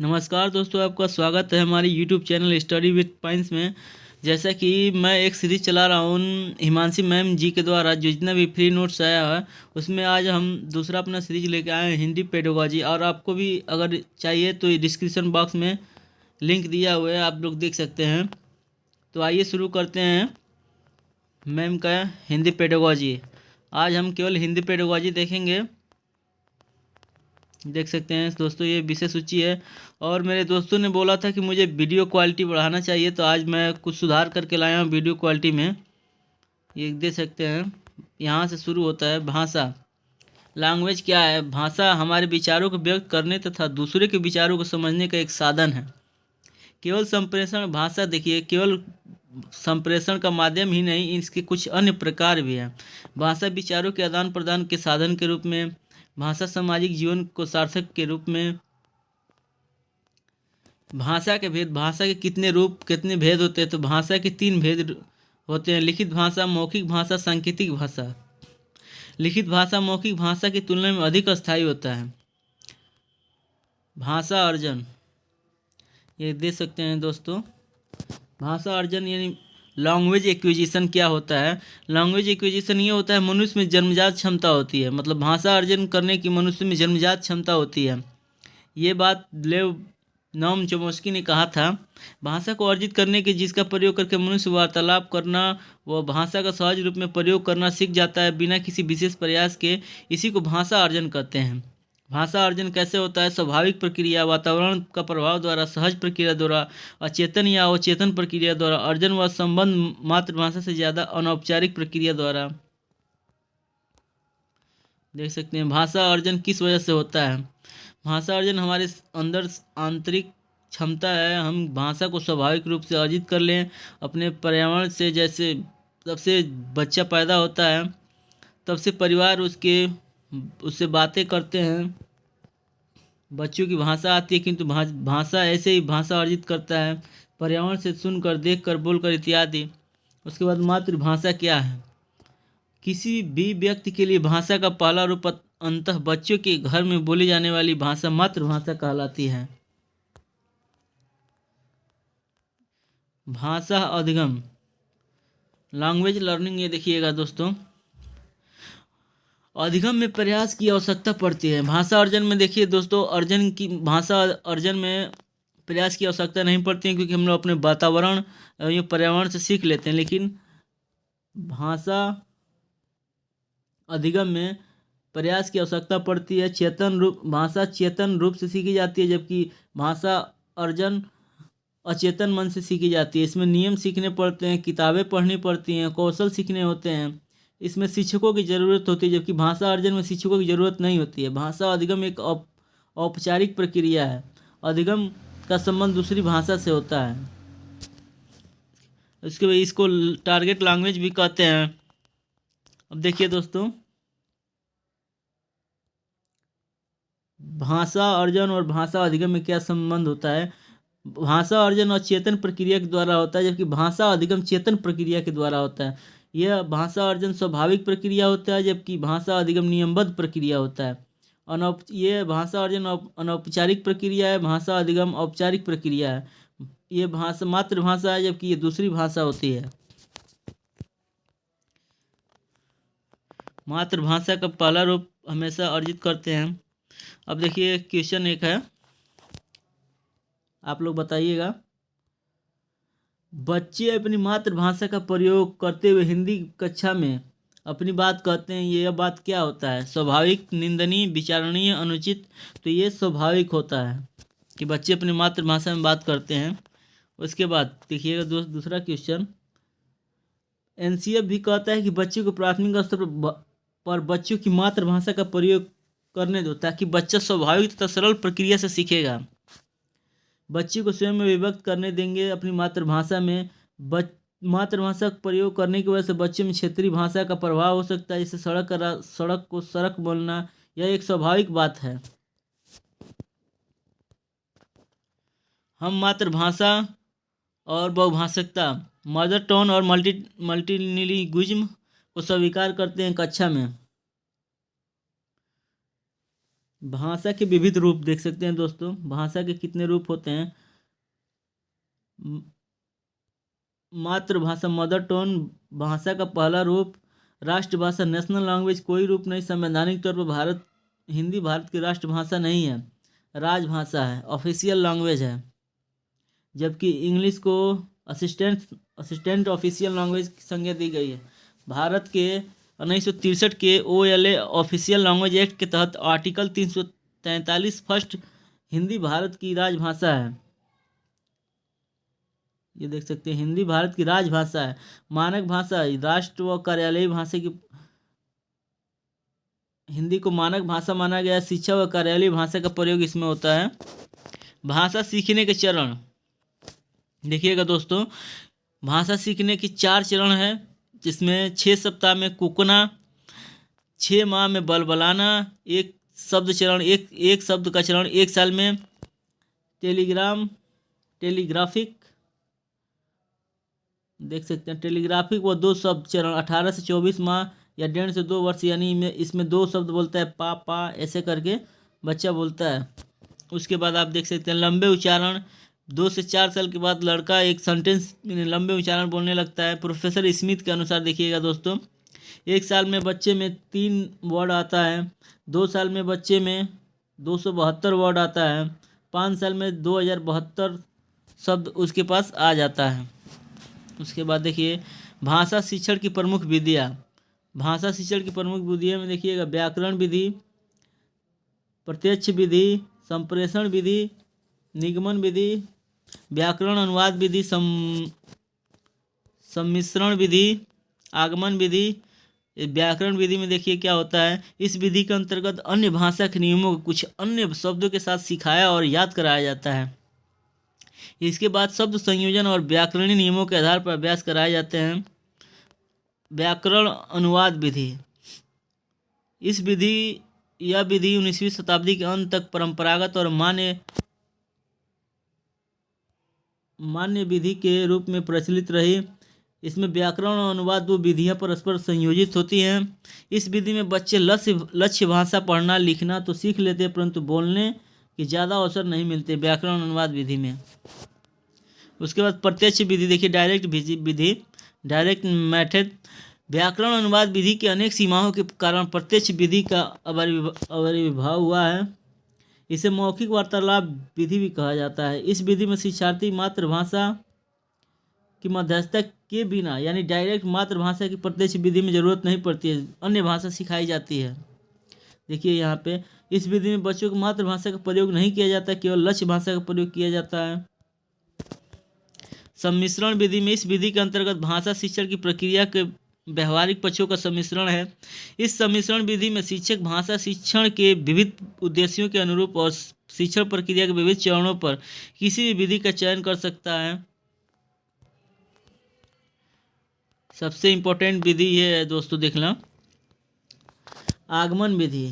नमस्कार दोस्तों, आपका स्वागत है हमारी YouTube channel study with points में। जैसा कि मैं एक सीरीज चला रहा हूँ हिमांशी मैम जी के द्वारा, जो जितना भी फ्री नोट्स आया है उसमें आज हम दूसरा अपना सीरीज लेके आए हैं, हिंदी पेडागोजी। और आपको भी अगर चाहिए तो डिस्क्रिप्शन बॉक्स में लिंक दिया हुआ है, आप लोग देख सकते हैं। तो आइए शुरू करते हैं मैम का हिंदी पेडागोजी। आज हम केवल हिंदी पेडागोजी देखेंगे। देख सकते हैं दोस्तों, ये विषय सूची है। और मेरे दोस्तों ने बोला था कि मुझे वीडियो क्वालिटी बढ़ाना चाहिए, तो आज मैं कुछ सुधार करके लाया हूँ वीडियो क्वालिटी में। ये देख सकते हैं, यहाँ से शुरू होता है भाषा। लैंग्वेज क्या है? भाषा हमारे विचारों को व्यक्त करने तथा दूसरे के विचारों को समझने का एक साधन है। केवल संप्रेषण भाषा, देखिए, केवल संप्रेषण का माध्यम ही नहीं, इसके कुछ अन्य प्रकार भी हैं। भाषा विचारों के आदान प्रदान के साधन के रूप में, भाषा सामाजिक जीवन को सार्थक के रूप में। भाषा के भेद, भाषा के कितने रूप, कितने भेद होते हैं? तो भाषा के 3 भेद होते हैं: लिखित भाषा, मौखिक भाषा, सांकेतिक भाषा। लिखित भाषा मौखिक भाषा की तुलना में अधिक अस्थायी होता है। भाषा अर्जन, ये देख सकते हैं दोस्तों। भाषा अर्जन यानी लैंग्वेज एक्विजिशन क्या होता है? लैंग्वेज एक्विजिशन ये होता है, मनुष्य में जन्मजात क्षमता होती है, मतलब भाषा अर्जन करने की मनुष्य में जन्मजात क्षमता होती है। ये बात लेव नोम चोम्स्की ने कहा था। भाषा को अर्जित करने के जिसका प्रयोग करके मनुष्य वार्तालाप करना व भाषा का सहज रूप में प्रयोग करना सीख जाता है बिना किसी विशेष प्रयास के, इसी को भाषा अर्जन कहते हैं। भाषा अर्जन कैसे होता है? स्वाभाविक प्रक्रिया, वातावरण का प्रभाव द्वारा, सहज प्रक्रिया द्वारा, अचेतन या अवचेतन प्रक्रिया द्वारा, अर्जन व संबंध मातृभाषा से ज़्यादा अनौपचारिक प्रक्रिया द्वारा। देख सकते हैं भाषा अर्जन किस वजह से होता है। भाषा अर्जन हमारे अंदर आंतरिक क्षमता है, हम भाषा को स्वाभाविक रूप से अर्जित कर लें अपने पर्यावरण से। जैसे तब से बच्चा पैदा होता है, तब से परिवार उससे बातें करते हैं, बच्चों की भाषा आती है, किंतु भाषा ऐसे ही भाषा अर्जित करता है पर्यावरण से, सुनकर, देखकर, बोलकर इत्यादि। उसके बाद मातृभाषा क्या है? किसी भी व्यक्ति के लिए भाषा का पहला रूप अंततः बच्चों के घर में बोली जाने वाली भाषा मातृभाषा कहलाती है। भाषा अधिगम, लैंग्वेज लर्निंग, ये देखिएगा दोस्तों, अधिगम में प्रयास की आवश्यकता पड़ती है। भाषा अर्जन में देखिए दोस्तों, भाषा अर्जन में प्रयास की आवश्यकता नहीं पड़ती है, क्योंकि हम लोग अपने वातावरण या पर्यावरण से सीख लेते हैं। लेकिन भाषा अधिगम में प्रयास की आवश्यकता पड़ती है। भाषा चेतन रूप से सीखी जाती है, जबकि भाषा अर्जन अचेतन मन से सीखी जाती है। इसमें नियम सीखने पड़ते हैं, किताबें पढ़नी पड़ती हैं, कौशल सीखने होते हैं। इसमें शिक्षकों की ज़रूरत होती है, जबकि भाषा अर्जन में शिक्षकों की ज़रूरत नहीं होती है। भाषा अधिगम एक औपचारिक प्रक्रिया है। अधिगम का संबंध दूसरी भाषा से होता है। इसके बाद इसको टारगेट लैंग्वेज भी कहते हैं। अब देखिए दोस्तों, भाषा अर्जन और भाषा अधिगम में क्या संबंध होता है। भाषा अर्जन अचेतन प्रक्रिया के द्वारा होता है, जबकि भाषा अधिगम चेतन प्रक्रिया के द्वारा होता है। यह भाषा अर्जन स्वाभाविक प्रक्रिया होता है, जबकि भाषा अधिगम नियमबद्ध प्रक्रिया होता है। ये भाषा अर्जन अनौपचारिक प्रक्रिया है, भाषा अधिगम औपचारिक प्रक्रिया है। ये भाषा मातृभाषा है, जबकि ये दूसरी भाषा होती है। मातृभाषा का पहला रूप हमेशा अर्जित करते हैं। अब देखिए क्वेश्चन एक है, आप लोग बताइएगा। बच्चे अपनी मातृभाषा का प्रयोग करते हुए हिंदी कक्षा में अपनी बात कहते हैं, यह बात क्या होता है? स्वाभाविक, निंदनीय, विचारणीय, अनुचित? तो ये स्वाभाविक होता है कि बच्चे अपनी मातृभाषा में बात करते हैं। उसके बाद देखिएगा दूसरा क्वेश्चन, एनसीएफ भी कहता है कि बच्चे को प्राथमिक स्तर पर बच्चों की मातृभाषा का प्रयोग करने दो, ताकि बच्चा स्वाभाविक तथा सरल प्रक्रिया से सीखेगा। बच्चे को स्वयं में विभक्त करने देंगे अपनी मातृभाषा में। मातृभाषा का प्रयोग करने की वजह से बच्चे में क्षेत्रीय भाषा का प्रभाव हो सकता है, जैसे सड़क को सड़क बोलना, यह एक स्वाभाविक बात है। हम मातृभाषा और बहुभाषिकता, मदर टोन और मल्टीलिंगुइज्म को स्वीकार करते हैं कक्षा में। भाषा के विविध रूप देख सकते हैं दोस्तों। भाषा के कितने रूप होते हैं। म- मातृभाषा मदर टोन भाषा का पहला रूप। राष्ट्रभाषा नेशनल लैंग्वेज कोई रूप नहीं। संवैधानिक तौर पर भारत हिंदी भारत की राष्ट्रभाषा नहीं है, राजभाषा है, ऑफिशियल लैंग्वेज है। जबकि इंग्लिश को असिस्टेंट असिस्टेंट ऑफिशियल लैंग्वेज की संज्ञा दी गई है। भारत के 1963 के OLA ऑफिशियल लैंग्वेज एक्ट के तहत आर्टिकल 343 फर्स्ट हिंदी भारत की राजभाषा है। ये देख सकते हैं, हिंदी भारत की राजभाषा है। मानक भाषा राष्ट्र व कार्यालयीय भाषा की हिंदी को मानक भाषा माना गया है। शिक्षा व कार्यालयीय भाषा का प्रयोग इसमें होता है। भाषा सीखने के चरण देखिएगा दोस्तों, भाषा सीखने की 4 चरण है, जिसमें 6 सप्ताह में कुकना, 6 माह में बलबलाना, एक शब्द चरण एक शब्द का चरण 1 साल में, टेलीग्राफिक देख सकते हैं, टेलीग्राफिक व 2 शब्द चरण 18 से 24 माह या 1.5 से 2 वर्ष, यानी इसमें 2 शब्द बोलता है, पा ऐसे करके बच्चा बोलता है। उसके बाद आप देख सकते हैं लंबे उच्चारण, 2 से 4 साल के बाद लड़का एक सेंटेंस लंबे उच्चारण बोलने लगता है। प्रोफेसर स्मिथ के अनुसार देखिएगा दोस्तों, 1 साल में बच्चे में 3 वर्ड आता है, 2 साल में बच्चे में 272 वर्ड आता है, 5 साल में 2072 शब्द उसके पास आ जाता है। उसके बाद देखिए भाषा शिक्षण की प्रमुख विधियाँ। भाषा शिक्षण की प्रमुख विधियों में देखिएगा व्याकरण विधि, प्रत्यक्ष विधि, संप्रेषण विधि, निगमन विधि, व्याकरण अनुवाद विधि, सम्मिश्रण विधि, आगमन विधि। व्याकरण विधि में देखिए क्या होता है, इस विधि के अंतर्गत अन्य भाषा के नियमों को कुछ अन्य शब्दों के साथ सिखाया और याद कराया जाता है। इसके बाद शब्द संयोजन और व्याकरणीय नियमों के आधार पर अभ्यास कराए जाते हैं। व्याकरण अनुवाद विधि, इस विधि यह विधि 19वीं शताब्दी के अंत तक परंपरागत और मान्य विधि के रूप में प्रचलित रही। इसमें व्याकरण और अनुवाद 2 विधियां परस्पर संयोजित होती हैं। इस विधि में बच्चे लक्ष्य भाषा पढ़ना लिखना तो सीख लेते हैं, परंतु बोलने के ज़्यादा अवसर नहीं मिलते व्याकरण अनुवाद विधि में। उसके बाद प्रत्यक्ष विधि देखिए, डायरेक्ट मेथड। व्याकरण अनुवाद विधि के अनेक सीमाओं के कारण प्रत्यक्ष विधि का आविर्भाव हुआ है। इसे मौखिक वार्तालाप विधि भी कहा जाता है। इस विधि में शिक्षार्थी मातृभाषा की मध्यस्थता के बिना, यानी डायरेक्ट मातृभाषा की प्रत्यक्ष विधि में ज़रूरत नहीं पड़ती है, अन्य भाषा सिखाई जाती है। देखिए यहाँ पे इस विधि में बच्चों को मातृभाषा का प्रयोग नहीं किया जाता, केवल लक्ष्य भाषा का प्रयोग किया जाता है। सम्मिश्रण विधि में, इस विधि के अंतर्गत भाषा शिक्षण की प्रक्रिया के व्यवहारिक पक्षों का सम्मिश्रण है। इस सम्मिश्रण विधि में शिक्षक भाषा शिक्षण के विविध उद्देश्यों के अनुरूप और शिक्षण प्रक्रिया के विविध चरणों पर किसी भी विधि का चयन कर सकता है। सबसे इम्पोर्टेंट विधि ये है दोस्तों, देखना आगमन विधि।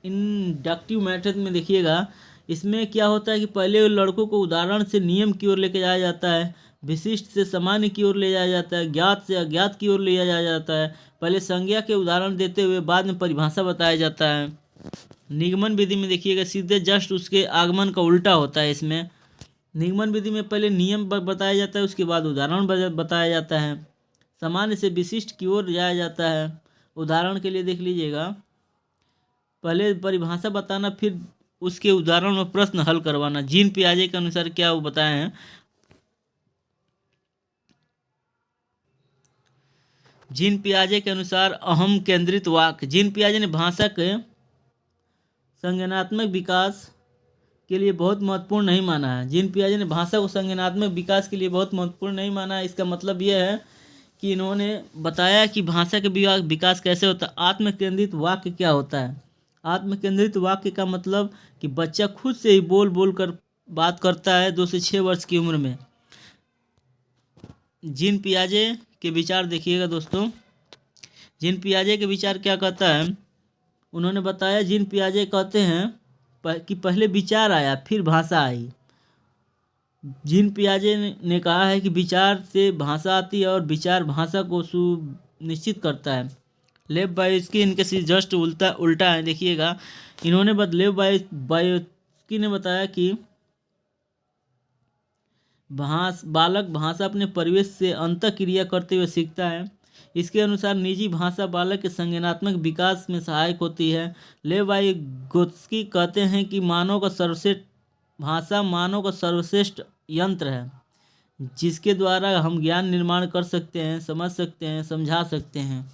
इंडक्टिव मेथड में देखिएगा, इसमें क्या होता है कि पहले लड़कों को उदाहरण से नियम की ओर लेके जाया जाता है, विशिष्ट से सामान्य की ओर ले जाया जाता है, ज्ञात से अज्ञात की ओर ले जाया जाता है। पहले संज्ञा के उदाहरण देते हुए बाद में परिभाषा बताया जाता है। निगमन विधि में देखिएगा सीधे जस्ट उसके आगमन का उल्टा होता है। इसमें निगमन विधि में पहले नियम बताया जाता है, उसके बाद उदाहरण बताया जाता है। सामान्य से विशिष्ट की ओर जाया जाता है। उदाहरण के लिए देख लीजिएगा, पहले परिभाषा बताना, फिर उसके उदाहरण और प्रश्न हल करवाना। जीन पियाजे के अनुसार क्या वो बताए हैं, जीन पियाजे के अनुसार अहम केंद्रित वाक्य। जीन पियाजे ने भाषा के संज्ञानात्मक विकास के लिए बहुत महत्वपूर्ण नहीं माना है। जीन पियाजे ने भाषा को संज्ञानात्मक विकास के लिए बहुत महत्वपूर्ण नहीं माना है। इसका मतलब यह है कि इन्होंने बताया कि भाषा के विकास कैसे होता है। आत्म केंद्रित वाक्य क्या होता है? आत्म केंद्रित वाक्य का मतलब कि बच्चा खुद से ही बोल बोल कर बात करता है 2 से 6 वर्ष की उम्र में। जीन पियाजे के विचार देखिएगा दोस्तों, जीन पियाजे के विचार क्या कहता है, उन्होंने बताया जीन पियाजे कहते हैं कि पहले विचार आया फिर भाषा आई। जीन पियाजे ने कहा है कि विचार से भाषा आती है और विचार भाषा को सुनिश्चित करता है। लेव बायोस्की इनके से जस्ट उल्टा उल्टा है। देखिएगा, इन्होंने लेव बायोस्की ने बताया कि बालक भाषा अपने परिवेश से अंतःक्रिया करते हुए सीखता है। इसके अनुसार निजी भाषा बालक के संज्ञानात्मक विकास में सहायक होती है। लेव वाइगोत्स्की कहते हैं कि भाषा मानव का सर्वश्रेष्ठ यंत्र है, जिसके द्वारा हम ज्ञान निर्माण कर सकते हैं, समझ सकते हैं, समझा सकते हैं।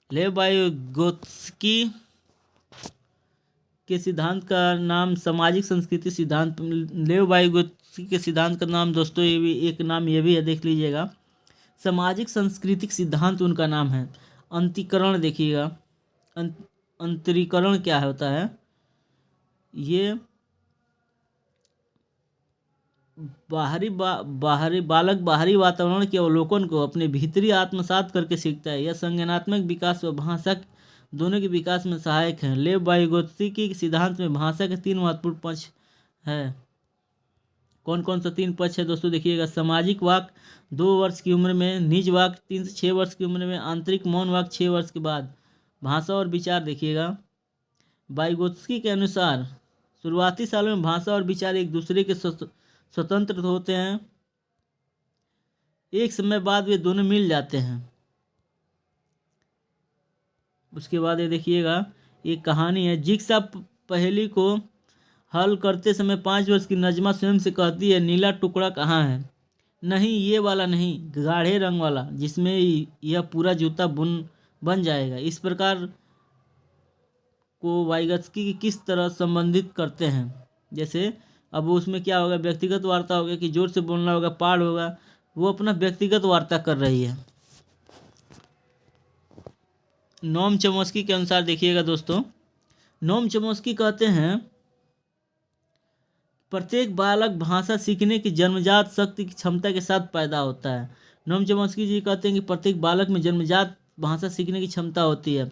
लेव वाइगोत्स्की के सिद्धांत का नाम सामाजिक संस्कृति सिद्धांत। लेव वाइगोत्स्की के सिद्धांत का नाम दोस्तों ये भी एक नाम ये भी है, देख लीजिएगा, सामाजिक सांस्कृतिक सिद्धांत उनका नाम है। अंतरीकरण देखिएगा, अंतरीकरण क्या होता है? ये बालक बाहरी वातावरण के अवलोकन को अपने भीतरी आत्मसात करके सीखता है। यह संज्ञानात्मक विकास व भाषा दोनों के विकास में सहायक है। लेव वाइगोत्स्की के सिद्धांत में भाषा के 3 महत्वपूर्ण पक्ष है। कौन कौन सा 3 पक्ष है दोस्तों? देखिएगा, सामाजिक वाक 2 वर्ष की उम्र में, निज वाक 3 से 6 वर्ष की उम्र में, आंतरिक मौन वाक 6 वर्ष के बाद। भाषा और विचार देखिएगा, वाइगोत्स्की के अनुसार शुरुआती सालों में भाषा और विचार एक दूसरे के स्वतंत्र होते हैं। एक समय बाद वे दोनों मिल जाते हैं। उसके बाद ये देखिएगा, एक कहानी है। जिग्सा पहेली को हल करते समय 5 वर्ष की नजमा स्वयं से कहती है, नीला टुकड़ा कहाँ है? नहीं, ये वाला नहीं, गाढ़े रंग वाला, जिसमें यह पूरा जूता बन जाएगा। इस प्रकार को वाइगोत्स्की किस तरह संबंधित करते हैं? जैसे अब उसमें क्या होगा, व्यक्तिगत वार्ता होगा कि जोर से बोलना होगा, पाठ होगा, वो अपना व्यक्तिगत वार्ता कर रही है। नोम चॉम्स्की के अनुसार देखिएगा दोस्तों, नोम चॉम्स्की कहते हैं प्रत्येक बालक भाषा सीखने की जन्मजात शक्ति की क्षमता के साथ पैदा होता है। नोम चॉम्स्की जी कहते हैं कि प्रत्येक बालक में जन्मजात भाषा सीखने की क्षमता होती है,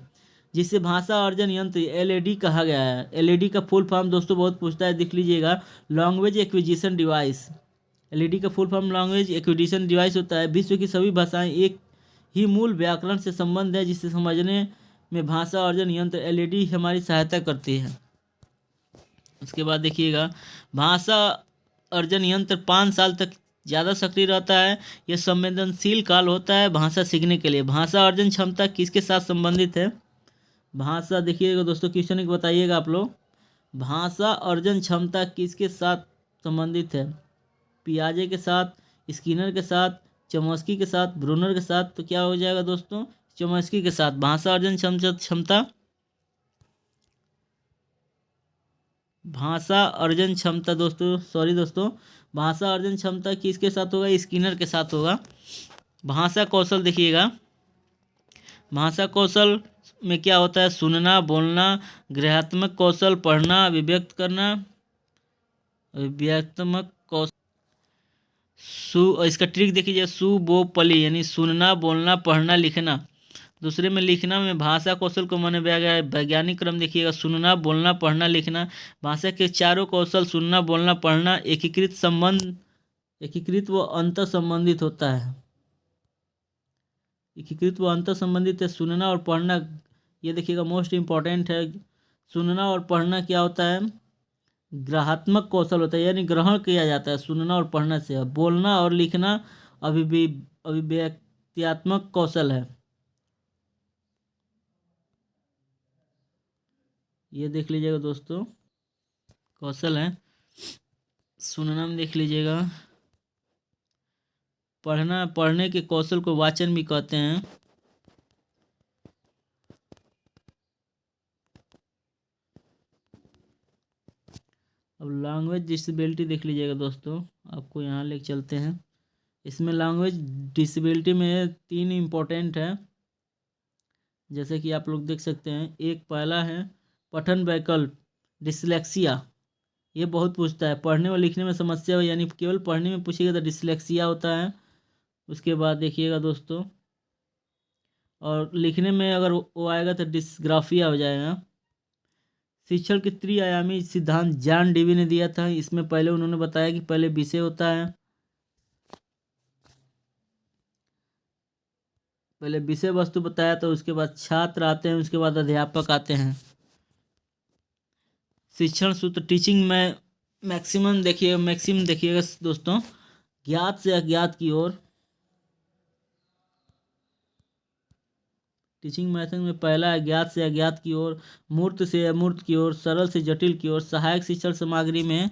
जिसे भाषा अर्जन यंत्र एलएडी कहा गया है। एलएडी का फुल फॉर्म दोस्तों बहुत पूछता है, देख लीजिएगा, लैंग्वेज एक्विजिशन डिवाइस। एलईडी का full form language acquisition device होता है। विश्व की सभी भाषाएं एक ही मूल व्याकरण से संबंध है, जिसे समझने में भाषा अर्जन यंत्र एलईडी हमारी सहायता करती है। उसके बाद देखिएगा, भाषा अर्जन यंत्र 5 साल तक ज़्यादा सक्रिय रहता है। यह संवेदनशील काल होता है भाषा सीखने के लिए। भाषा अर्जन क्षमता किसके साथ संबंधित है? भाषा देखिएगा दोस्तों, क्वेश्चन एक बताइएगा आप लोग, भाषा अर्जन क्षमता किसके साथ संबंधित है? पियाजे के साथ, स्किनर के साथ, चॉम्स्की के साथ, ब्रूनर के साथ। तो क्या हो जाएगा दोस्तों? चॉम्स्की के साथ। भाषा अर्जन क्षमता भाषा अर्जन क्षमता दोस्तों भाषा अर्जन क्षमता किसके साथ होगा? स्किनर के साथ होगा। भाषा कौशल देखिएगा, भाषा कौशल में क्या होता है? सुनना, बोलना, ग्रहात्मक कौशल, पढ़ना, अभिव्यक्त करना, अभिव्यक्तात्मक कौशल। इसका ट्रिक देखिए, सुबोपली यानी सुनना, बोलना, पढ़ना, लिखना। दूसरे में लिखना में भाषा कौशल को माना गया है। वैज्ञानिक क्रम देखिएगा, सुनना, बोलना, पढ़ना, लिखना। भाषा के चारों कौशल सुनना, बोलना, पढ़ना एकीकृत व अंतर संबंधित होता है। एकीकृत व अंतर संबंधित है। सुनना और पढ़ना, ये देखिएगा मोस्ट इम्पॉर्टेंट है। सुनना और पढ़ना क्या होता है? ग्रहात्मक कौशल होता है, यानी ग्रहण किया जाता है सुनना और पढ़ना से। बोलना और लिखना अभिव्यक्त्यात्मक कौशल है। ये देख लीजिएगा दोस्तों, कौशल है। सुनना में देख लीजिएगा, पढ़ने के कौशल को वाचन भी कहते हैं। अब लैंग्वेज डिसेबिलिटी देख लीजिएगा दोस्तों, आपको यहाँ लेके चलते हैं। इसमें लैंग्वेज डिसेबिलिटी में 3 इम्पोर्टेंट है, जैसे कि आप लोग देख सकते हैं। एक पहला है पठन वैकल्प, डिसलेक्सिया। ये बहुत पूछता है, पढ़ने और लिखने में समस्या हो, यानी केवल पढ़ने में पूछेगा तो डिसलेक्सिया होता है। उसके बाद देखिएगा दोस्तों, और लिखने में अगर वो आएगा तो डिस्ग्राफिया हो जाएगा। शिक्षण के त्रिआयामी सिद्धांत जॉन डेवी ने दिया था। इसमें पहले उन्होंने बताया कि पहले विषय होता है, पहले विषय वस्तु बताया, तो उसके बाद छात्र आते हैं, उसके बाद अध्यापक आते हैं। शिक्षण सूत्र टीचिंग में मैक्सिमम देखिएगा दोस्तों, ज्ञात से अज्ञात की ओर। टीचिंग मेथड में पहला है ज्ञात से अज्ञात की ओर, मूर्त से अमूर्त की ओर, सरल से जटिल की ओर। सहायक शिक्षण सामग्री में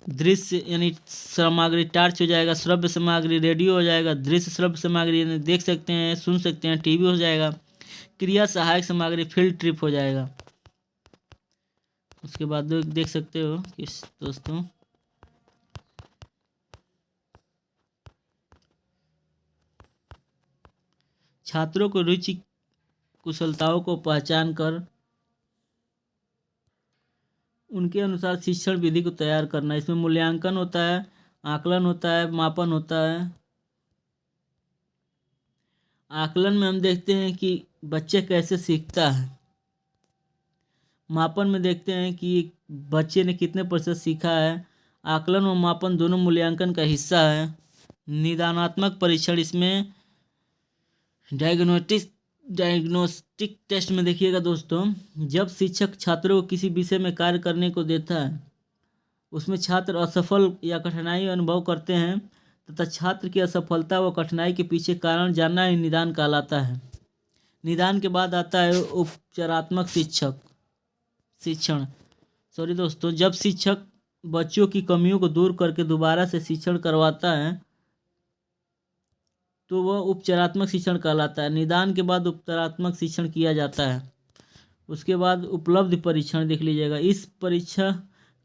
दृश्य यानी सामग्री टार्च हो जाएगा, श्रव्य सामग्री रेडियो हो जाएगा, दृश्य श्रव्य सामग्री यानी देख सकते हैं सुन सकते हैं टीवी हो जाएगा, क्रिया सहायक सामग्री फील्ड ट्रिप हो जाएगा। उसके बाद देख सकते हो कि दोस्तों छात्रों को रुचि कुशलताओं को पहचान कर उनके अनुसार शिक्षण विधि को तैयार करना। इसमें मूल्यांकन होता है, आकलन होता है, मापन होता है। आकलन में हम देखते हैं कि बच्चे कैसे सीखता है। मापन में देखते हैं कि बच्चे ने कितने प्रतिशत सीखा है। आकलन और मापन दोनों मूल्यांकन का हिस्सा है। निदानात्मक परीक्षण, इसमें डायग्नोस्टिक टेस्ट में देखिएगा दोस्तों, जब शिक्षक छात्रों को किसी विषय में कार्य करने को देता है, उसमें छात्र असफल या कठिनाई अनुभव करते हैं तथा छात्र की असफलता व कठिनाई के पीछे कारण जानना ही निदान कहलाता है। निदान के बाद आता है उपचारात्मक शिक्षण दोस्तों, जब शिक्षक बच्चों की कमियों को दूर करके दोबारा से शिक्षण करवाता है तो वह उपचारात्मक शिक्षण कहलाता है। निदान के बाद उपचारात्मक शिक्षण किया जाता है। उसके बाद उपलब्धि परीक्षण देख लीजिएगा। इस परीक्षा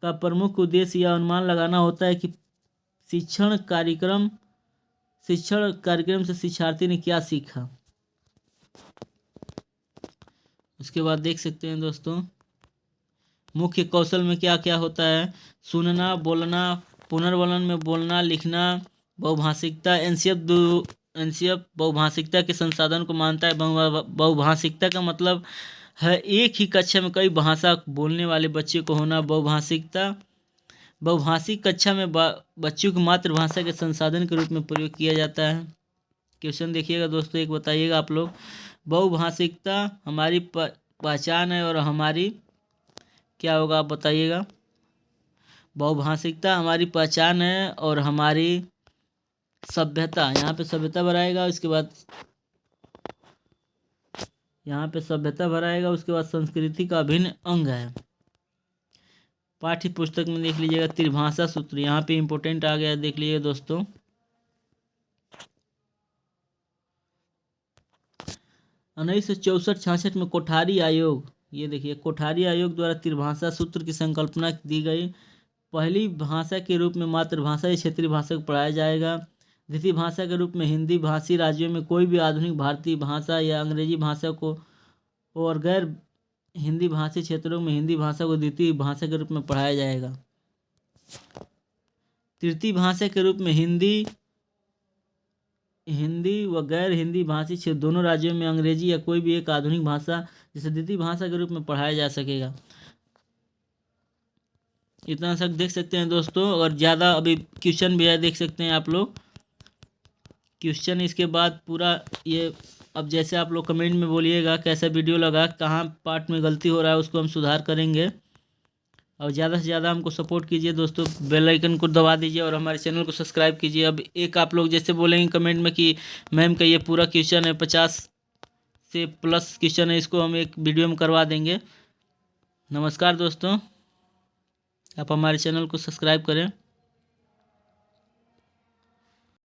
का प्रमुख उद्देश्य यह अनुमान लगाना होता है कि शिक्षण कार्यक्रम से शिक्षार्थी ने क्या सीखा। उसके बाद देख सकते हैं दोस्तों, मुख्य कौशल में क्या क्या होता है। सुनना, बोलना, पुनर्वलन में बोलना, लिखना, बहुभाषिकता। एनसीएफ बहुभाषिकता के संसाधन को मानता है। बहुभाषिकता का मतलब है एक ही कक्षा में कई भाषा बोलने वाले बच्चे को होना। बहुभाषिक कक्षा में बच्चों की मातृभाषा के संसाधन के रूप में प्रयोग किया जाता है। क्वेश्चन देखिएगा दोस्तों, एक बताइएगा आप लोग, बहुभाषिकता हमारी पहचान है और हमारी क्या होगा आप बताइएगा। बहुभाषिकता हमारी पहचान है और हमारी सभ्यता, यहाँ पे सभ्यता भराएगा। उसके बाद यहाँ पे सभ्यता भराएगा। उसके बाद संस्कृति का अभिन्न अंग है। पाठ्य पुस्तक में देख लीजिएगा त्रिभाषा सूत्र, यहाँ पे इम्पोर्टेंट आ गया, देख लीजिए दोस्तों। 1964-66 में कोठारी आयोग, ये देखिए कोठारी आयोग द्वारा त्रिभाषा सूत्र की संकल्पना दी गई। पहली भाषा के रूप में मातृभाषा या क्षेत्रीय भाषा को पढ़ाया जाएगा। द्वितीय भाषा के रूप में हिंदी भाषी राज्यों में कोई भी आधुनिक भारतीय भाषा या अंग्रेजी भाषा को, और गैर हिंदी भाषी क्षेत्रों में हिंदी भाषा को द्वितीय भाषा के रूप में पढ़ाया जाएगा। तृतीय भाषा के रूप में हिंदी व गैर हिंदी भाषी क्षेत्र दोनों राज्यों में अंग्रेजी या कोई भी एक आधुनिक भाषा जिसे द्वितीय भाषा के रूप में पढ़ाया जा सकेगा। इतना तक देख सकते हैं दोस्तों। और ज़्यादा अभी क्वेश्चन भी है, देख सकते हैं आप लोग क्वेश्चन। इसके बाद पूरा ये, अब जैसे आप लोग कमेंट में बोलिएगा कैसा वीडियो लगा, कहाँ पार्ट में गलती हो रहा है, उसको हम सुधार करेंगे। और ज़्यादा से ज़्यादा हमको सपोर्ट कीजिए दोस्तों, बेल आइकन को दबा दीजिए और हमारे चैनल को सब्सक्राइब कीजिए। अब एक आप लोग जैसे बोलेंगे कमेंट में कि मैम का ये पूरा क्वेश्चन है 50 से प्लस क्वेश्चन है, इसको हम एक वीडियो में करवा देंगे। नमस्कार दोस्तों, आप हमारे चैनल को सब्सक्राइब करें।